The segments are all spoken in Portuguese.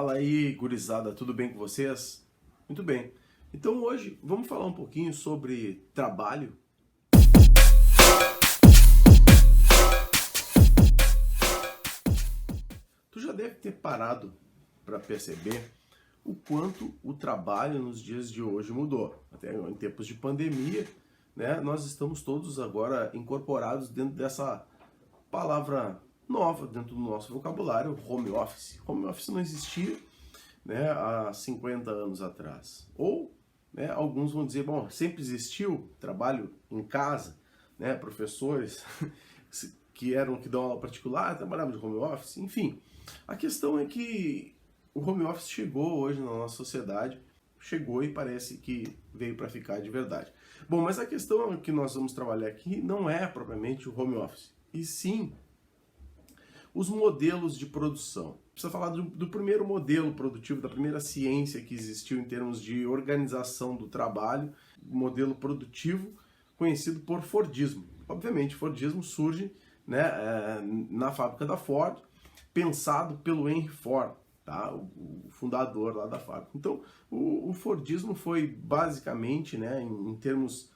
Fala aí, gurizada, tudo bem com vocês? Muito bem. Então hoje vamos falar um pouquinho sobre trabalho. Tu já deve ter parado para perceber o quanto o trabalho nos dias de hoje mudou. Até em tempos de pandemia, né, nós estamos todos agora incorporados dentro dessa palavra nova dentro do nosso vocabulário, home office. Home office não existia, né, há 50 anos atrás. Ou, né, alguns vão dizer, bom, sempre existiu trabalho em casa, né, professores que dão aula particular, trabalhavam de home office, enfim. A questão é que o home office chegou hoje na nossa sociedade, chegou e parece que veio para ficar de verdade. Bom, mas a questão que nós vamos trabalhar aqui não é propriamente o home office, e sim os modelos de produção. Precisa falar do primeiro modelo produtivo, da primeira ciência que existiu em termos de organização do trabalho, modelo produtivo conhecido por Fordismo. Obviamente, Fordismo surge, né, na fábrica da Ford, pensado pelo Henry Ford, tá? O fundador lá da fábrica. Então, o Fordismo foi basicamente, né, em termos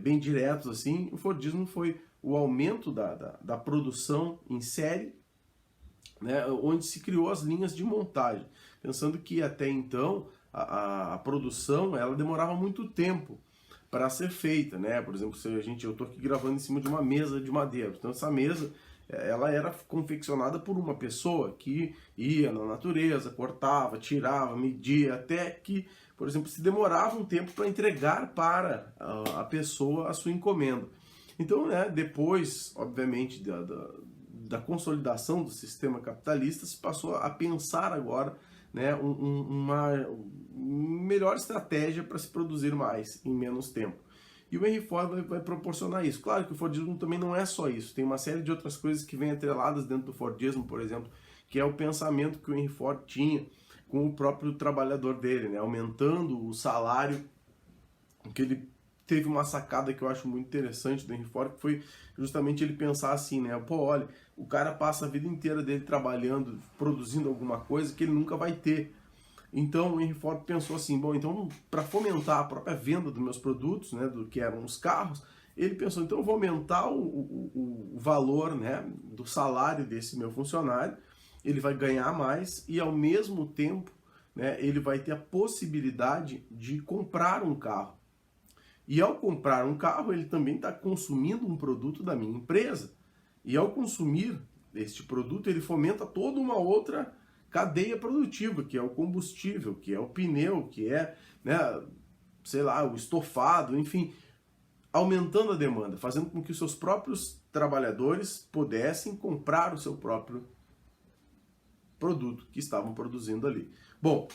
bem diretos, assim, o Fordismo foi o aumento da produção em série, né, onde se criou as linhas de montagem, pensando que até então a produção ela demorava muito tempo para ser feita, né? Por exemplo, eu estou aqui gravando em cima de uma mesa de madeira, então essa mesa ela era confeccionada por uma pessoa que ia na natureza, cortava, tirava, media, até que, por exemplo, se demorava um tempo para entregar para a pessoa a sua encomenda. Então, né, depois, obviamente, da consolidação do sistema capitalista, se passou a pensar agora, né, uma melhor estratégia para se produzir mais em menos tempo. E o Henry Ford vai proporcionar isso. Claro que o Fordismo também não é só isso, tem uma série de outras coisas que vêm atreladas dentro do Fordismo, por exemplo, que é o pensamento que o Henry Ford tinha com o próprio trabalhador dele, né, aumentando o salário, que ele teve uma sacada que eu acho muito interessante do Henry Ford, que foi justamente ele pensar assim, né? Pô, olha, o cara passa a vida inteira dele trabalhando, produzindo alguma coisa que ele nunca vai ter. Então o Henry Ford pensou assim, bom, então para fomentar a própria venda dos meus produtos, né, do que eram os carros, ele pensou, então eu vou aumentar o valor, né, do salário desse meu funcionário, ele vai ganhar mais e ao mesmo tempo, né, ele vai ter a possibilidade de comprar um carro. E ao comprar um carro, ele também está consumindo um produto da minha empresa. E ao consumir este produto, ele fomenta toda uma outra cadeia produtiva, que é o combustível, que é o pneu, que é, né, sei lá, o estofado, enfim, aumentando a demanda, fazendo com que os seus próprios trabalhadores pudessem comprar o seu próprio produto que estavam produzindo ali. Bom,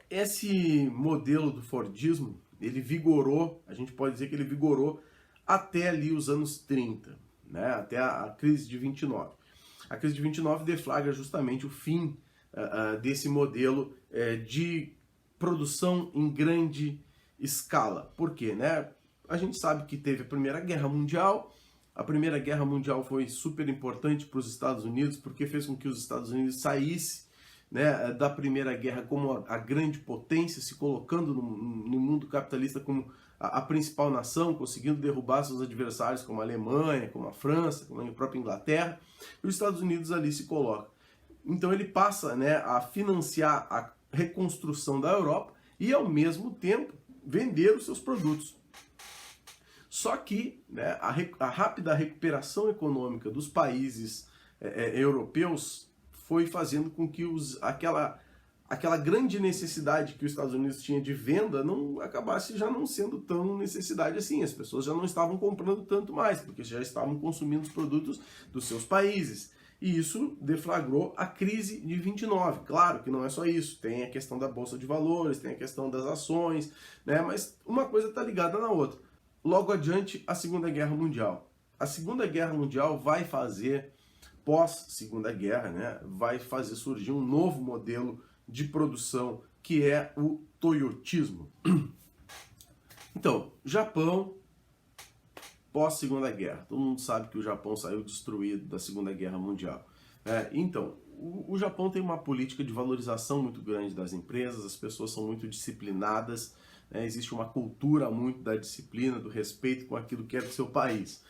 esse modelo do Fordismo, ele vigorou, a gente pode dizer que ele vigorou até ali os anos 30, né? Até a crise de 29. A crise de 29 deflagra justamente o fim desse modelo de produção em grande escala. Por quê? Né? A gente sabe que teve a Primeira Guerra Mundial. A Primeira Guerra Mundial foi super importante para os Estados Unidos, porque fez com que os Estados Unidos saíssem, né, da Primeira Guerra como a grande potência, se colocando no mundo capitalista como a principal nação, conseguindo derrubar seus adversários como a Alemanha, como a França, como a própria Inglaterra, e os Estados Unidos ali se coloca. Então ele passa, né, a financiar a reconstrução da Europa e ao mesmo tempo vender os seus produtos. Só que, né, a rápida recuperação econômica dos países europeus foi fazendo com que aquela grande necessidade que os Estados Unidos tinha de venda não acabasse já não sendo tão necessidade assim. As pessoas já não estavam comprando tanto mais, porque já estavam consumindo os produtos dos seus países. E isso deflagrou a crise de 29. Claro que não é só isso, tem a questão da Bolsa de Valores, tem a questão das ações, né? Mas uma coisa está ligada na outra. Logo adiante, a Segunda Guerra Mundial. A Segunda Guerra Mundial vai fazer, pós-Segunda Guerra, né, vai fazer surgir um novo modelo de produção, que é o toyotismo. Então, Japão, pós-Segunda Guerra. Todo mundo sabe que o Japão saiu destruído da Segunda Guerra Mundial. Então, o Japão tem uma política de valorização muito grande das empresas, as pessoas são muito disciplinadas, né? Existe uma cultura muito da disciplina, do respeito com aquilo que é do seu país.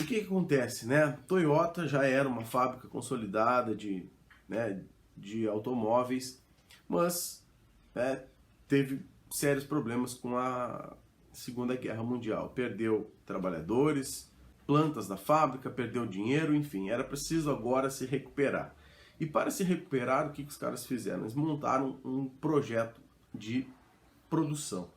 O que acontece, né? Toyota já era uma fábrica consolidada de automóveis, mas teve sérios problemas com a Segunda Guerra Mundial. Perdeu trabalhadores, plantas da fábrica, perdeu dinheiro, enfim, era preciso agora se recuperar. E para se recuperar, o que os caras fizeram? Eles montaram um projeto de produção.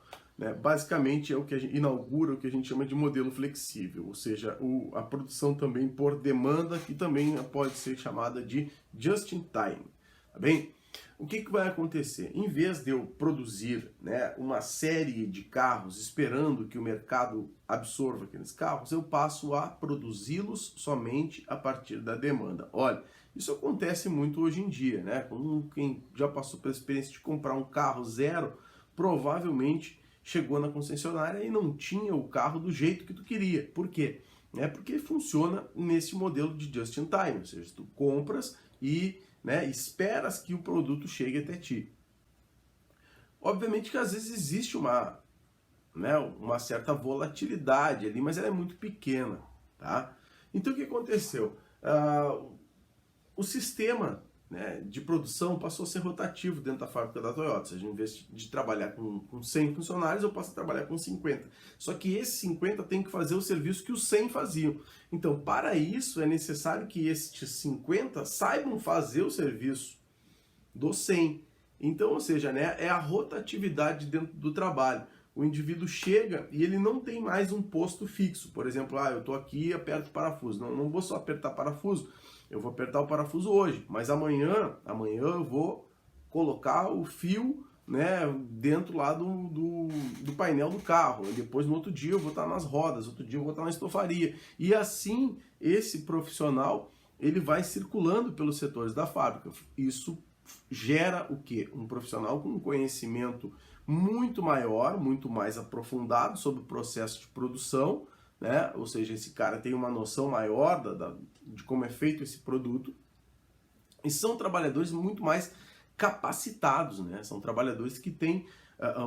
Basicamente é o que a gente inaugura o que a gente chama de modelo flexível, ou seja, a produção também por demanda, que também pode ser chamada de just in time, tá bem? O que vai acontecer? Em vez de eu produzir uma série de carros esperando que o mercado absorva aqueles carros, eu passo a produzi-los somente a partir da demanda. Olha, isso acontece muito hoje em dia, né? Como quem já passou pela experiência de comprar um carro zero, provavelmente chegou na concessionária e não tinha o carro do jeito que tu queria. Por quê? Porque funciona nesse modelo de just in time, ou seja, tu compras e esperas que o produto chegue até ti. Obviamente que às vezes existe uma certa volatilidade ali, mas ela é muito pequena, tá? Então o que aconteceu? O sistema de produção passou a ser rotativo dentro da fábrica da Toyota. Ou seja, em vez de trabalhar com 100 funcionários, eu passo a trabalhar com 50. Só que esses 50 tem que fazer o serviço que os 100 faziam. Então, para isso, é necessário que estes 50 saibam fazer o serviço dos 100. Então, ou seja, é a rotatividade dentro do trabalho. O indivíduo chega e ele não tem mais um posto fixo. Por exemplo, eu estou aqui e aperto o parafuso. Não vou só apertar parafuso. Eu vou apertar o parafuso hoje, mas amanhã eu vou colocar o fio dentro lá do painel do carro. E depois, no outro dia, eu vou estar nas rodas, outro dia eu vou estar na estofaria. E assim, esse profissional ele vai circulando pelos setores da fábrica. Isso gera o quê? Um profissional com um conhecimento muito maior, muito mais aprofundado sobre o processo de produção, ou seja, esse cara tem uma noção maior de como é feito esse produto, e são trabalhadores muito mais capacitados, são trabalhadores que têm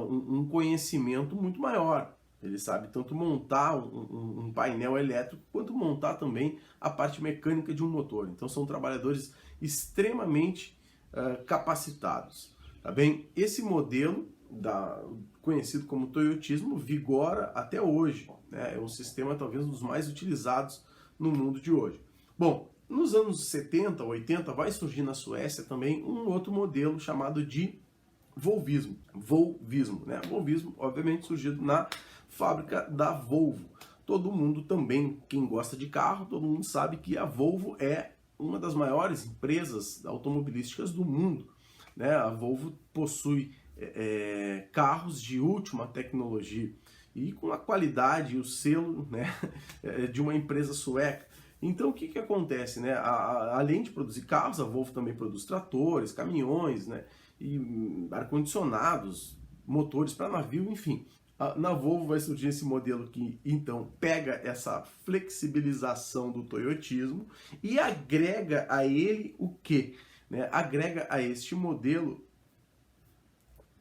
um conhecimento muito maior. Ele sabe tanto montar um painel elétrico, quanto montar também a parte mecânica de um motor. Então são trabalhadores extremamente capacitados, tá bem? Esse modelo conhecido como toyotismo vigora até hoje, é um sistema talvez um dos mais utilizados no mundo de hoje. Bom, nos anos 70, 80 vai surgir na Suécia também um outro modelo chamado de Volvismo. Volvismo, obviamente surgido na fábrica da Volvo. Todo mundo também, quem gosta de carro, todo mundo sabe que a Volvo é uma das maiores empresas automobilísticas do mundo. A Volvo possui carros de última tecnologia e com a qualidade e o selo de uma empresa sueca. Então o que acontece? Além de produzir carros, a Volvo também produz tratores, caminhões, e ar-condicionados, motores para navio, enfim. Na Volvo vai surgir esse modelo que então pega essa flexibilização do toyotismo e agrega a ele o quê? Agrega a este modelo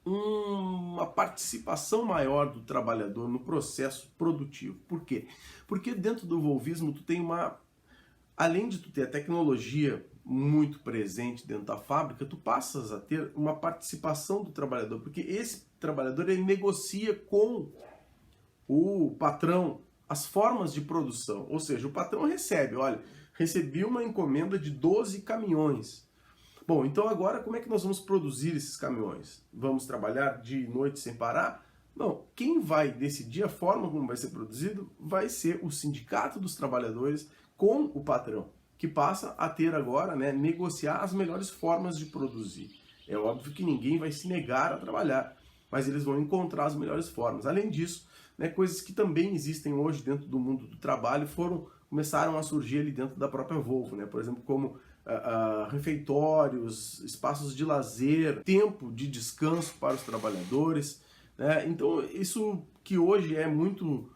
uma participação maior do trabalhador no processo produtivo. Por quê? Porque dentro do volvismo tu tem além de tu ter a tecnologia muito presente dentro da fábrica, tu passas a ter uma participação do trabalhador, porque esse trabalhador ele negocia com o patrão as formas de produção, ou seja, o patrão recebe, olha, recebi uma encomenda de 12 caminhões. Bom, então agora como é que nós vamos produzir esses caminhões? Vamos trabalhar dia e noite sem parar? Não, quem vai decidir a forma como vai ser produzido vai ser o sindicato dos trabalhadores com o patrão, que passa a ter agora, negociar as melhores formas de produzir. É óbvio que ninguém vai se negar a trabalhar, mas eles vão encontrar as melhores formas. Além disso, coisas que também existem hoje dentro do mundo do trabalho começaram a surgir ali dentro da própria Volvo, por exemplo, como refeitórios, espaços de lazer, tempo de descanso para os trabalhadores. Então, isso que hoje é muito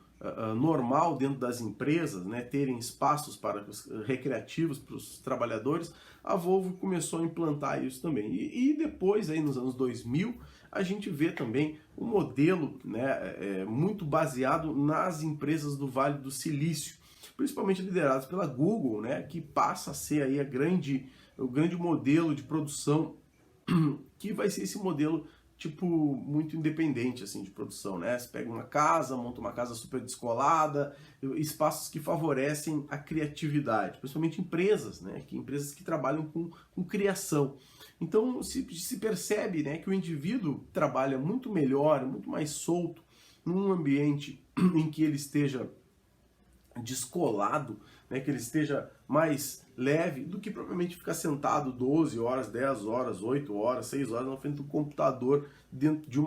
normal dentro das empresas, né, terem espaços para recreativos para os trabalhadores, a Volvo começou a implantar isso também. E depois, aí nos anos 2000, a gente vê também um modelo, né, muito baseado nas empresas do Vale do Silício, principalmente lideradas pela Google, né, que passa a ser aí o grande modelo de produção, que vai ser esse modelo tipo muito independente assim de produção, né? Você pega uma casa, monta uma casa super descolada, espaços que favorecem a criatividade, principalmente empresas, né? Empresas que trabalham com criação. Então se percebe, né, que o indivíduo trabalha muito melhor, muito mais solto num ambiente em que ele esteja descolado, né, que ele esteja mais leve do que propriamente ficar sentado 12 horas, 10 horas, 8 horas, 6 horas na frente do computador dentro de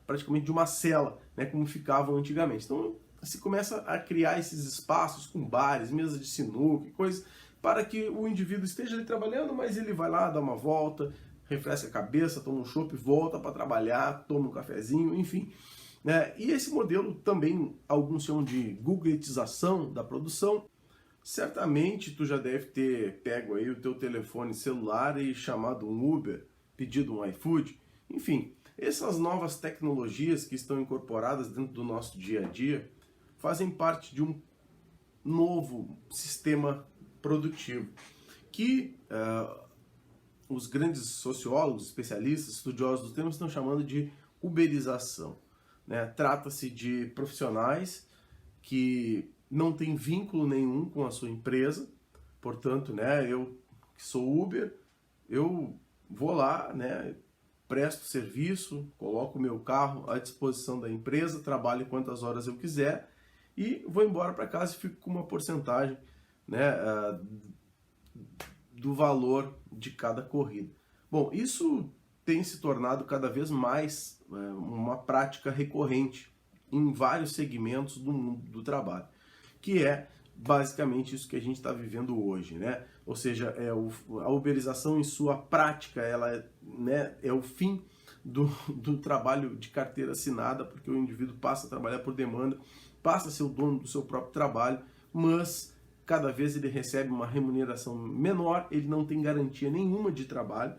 praticamente de uma cela, né, como ficavam antigamente. Então se começa a criar esses espaços com bares, mesas de sinuca e coisas, para que o indivíduo esteja ali trabalhando, mas ele vai lá, dá uma volta, refresca a cabeça, toma um chopp, volta para trabalhar, toma um cafezinho, enfim. E esse modelo também, alguns chamam de googletização da produção. Certamente tu já deve ter pego aí o teu telefone celular e chamado um Uber, pedido um iFood. Enfim, essas novas tecnologias que estão incorporadas dentro do nosso dia a dia fazem parte de um novo sistema produtivo que os grandes sociólogos, especialistas, estudiosos do tema estão chamando de uberização. Trata-se de profissionais que não têm vínculo nenhum com a sua empresa, portanto, eu que sou Uber, eu vou lá, presto serviço, coloco o meu carro à disposição da empresa, trabalho quantas horas eu quiser e vou embora para casa e fico com uma porcentagem, do valor de cada corrida. Bom, isso tem se tornado cada vez mais uma prática recorrente em vários segmentos do mundo do trabalho, que é basicamente isso que a gente está vivendo hoje, Ou seja, a uberização em sua prática, ela é o fim do trabalho de carteira assinada, porque o indivíduo passa a trabalhar por demanda, passa a ser o dono do seu próprio trabalho, mas cada vez ele recebe uma remuneração menor, ele não tem garantia nenhuma de trabalho,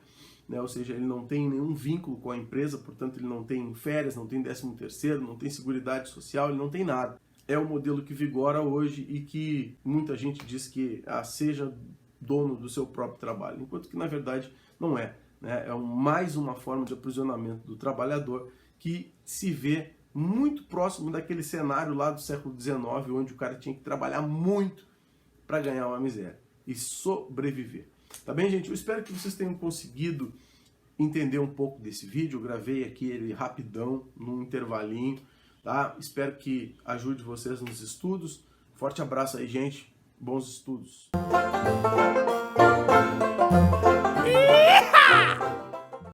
ou seja, ele não tem nenhum vínculo com a empresa, portanto ele não tem férias, não tem 13º, não tem seguridade social, ele não tem nada. É o modelo que vigora hoje e que muita gente diz que seja dono do seu próprio trabalho, enquanto que na verdade não é. É mais uma forma de aprisionamento do trabalhador que se vê muito próximo daquele cenário lá do século XIX, onde o cara tinha que trabalhar muito para ganhar uma miséria e sobreviver. Tá bem, gente? Eu espero que vocês tenham conseguido entender um pouco desse vídeo. Eu gravei aqui ele rapidão, num intervalinho, tá? Espero que ajude vocês nos estudos. Forte abraço aí, gente. Bons estudos.